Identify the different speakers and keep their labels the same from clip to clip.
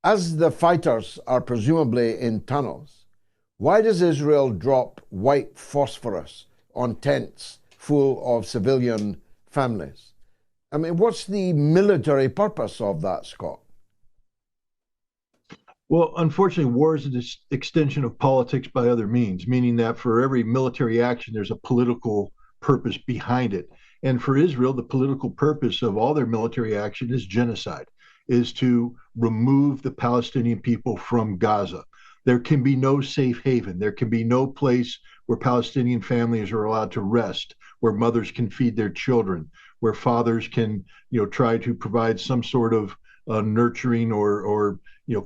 Speaker 1: As the fighters are presumably in tunnels, why does Israel drop white phosphorus on tents full of civilian families? I mean, what's the military purpose of that, Scott?
Speaker 2: Well, unfortunately, war is an extension of politics by other means, meaning that for every military action, there's a political purpose behind it. And for Israel, the political purpose of all their military action is genocide, is to remove the Palestinian people from Gaza. There can be no safe haven. There can be no place where Palestinian families are allowed to rest, where mothers can feed their children, where fathers can, try to provide some sort of nurturing or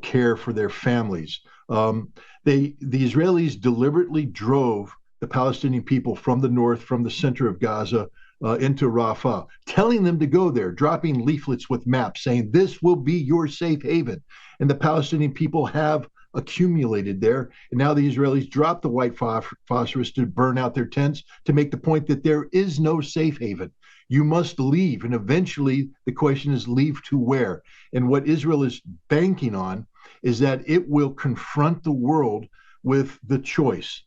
Speaker 2: care for their families. The Israelis deliberately drove the Palestinian people from the north, from the center of Gaza, into Rafah, telling them to go there, dropping leaflets with maps saying this will be your safe haven. And the Palestinian people have accumulated there. And now the Israelis drop the white phosphorus to burn out their tents to make the point that there is no safe haven. You must leave. And eventually the question is, leave to where? And what Israel is banking on is that it will confront the world with the choice.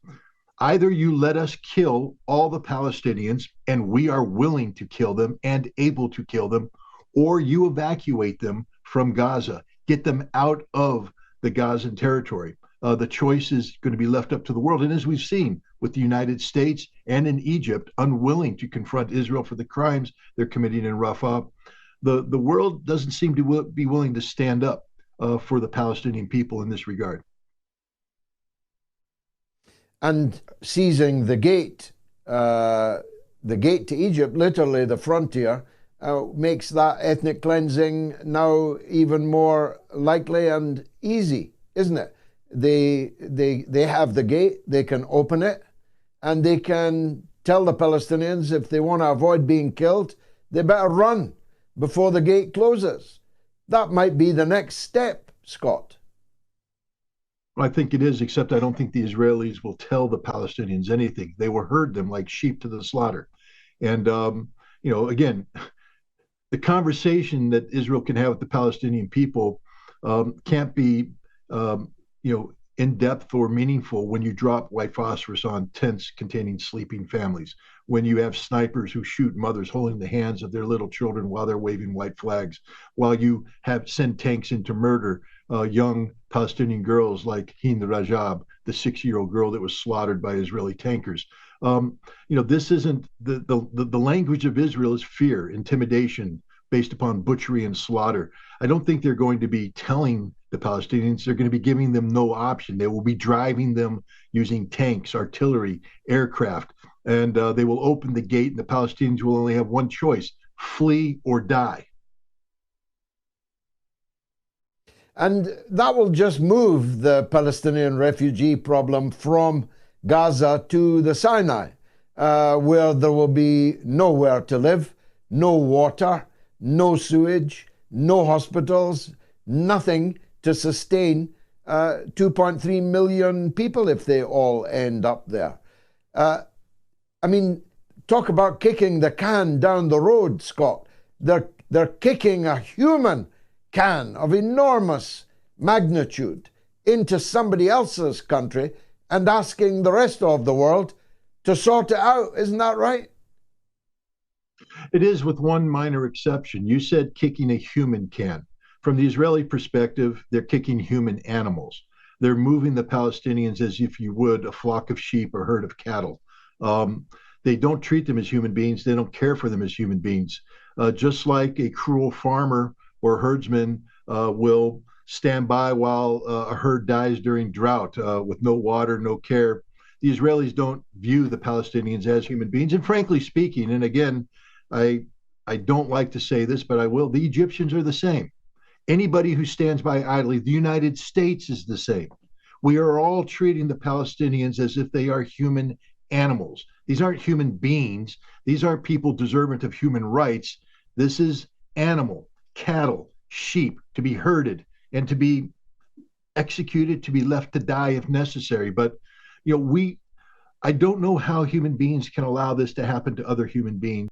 Speaker 2: Either you let us kill all the Palestinians, and we are willing to kill them and able to kill them, or you evacuate them from Gaza, get them out of the Gazan territory. The choice is going to be left up to the world. And as we've seen with the United States and in Egypt, unwilling to confront Israel for the crimes they're committing in Rafah, the world doesn't seem to be willing to stand up for the Palestinian people in this regard.
Speaker 1: And seizing the gate to Egypt, literally the frontier, makes that ethnic cleansing now even more likely and easy, isn't it? They have the gate, they can open it, and they can tell the Palestinians if they want to avoid being killed, they better run before the gate closes. That might be the next step, Scott.
Speaker 2: I think it is, except I don't think the Israelis will tell the Palestinians anything. They will herd them like sheep to the slaughter. And, again, the conversation that Israel can have with the Palestinian people can't be, in depth or meaningful when you drop white phosphorus on tents containing sleeping families, when you have snipers who shoot mothers holding the hands of their little children while they're waving white flags, while you have sent tanks in to murder young Palestinian girls like Hind Rajab, the 6-year-old girl that was slaughtered by Israeli tankers. This isn't the language of Israel is fear, intimidation, based upon butchery and slaughter. I don't think they're going to be telling the Palestinians. They're going to be giving them no option. They will be driving them using tanks, artillery, aircraft, and they will open the gate, and the Palestinians will only have one choice: flee or die.
Speaker 1: And that will just move the Palestinian refugee problem from Gaza to the Sinai, where there will be nowhere to live, no water, no sewage, no hospitals, nothing to sustain 2.3 million people if they all end up there. Talk about kicking the can down the road, Scott. They're kicking a human can of enormous magnitude into somebody else's country and asking the rest of the world to sort it out. Isn't that right?
Speaker 2: It is, with one minor exception. You said kicking a human can. From the Israeli perspective, they're kicking human animals. They're moving the Palestinians as if you would a flock of sheep or herd of cattle. They don't treat them as human beings. They don't care for them as human beings. Just like a cruel farmer or herdsman will stand by while a herd dies during drought with no water, no care. The Israelis don't view the Palestinians as human beings. And frankly speaking, and again, I don't like to say this, but I will, the Egyptians are the same. Anybody who stands by idly, the United States is the same. We are all treating the Palestinians as if they are human animals. These aren't human beings. These aren't people deserving of human rights. This is animal, cattle, sheep to be herded and to be executed, to be left to die if necessary. But I don't know how human beings can allow this to happen to other human beings.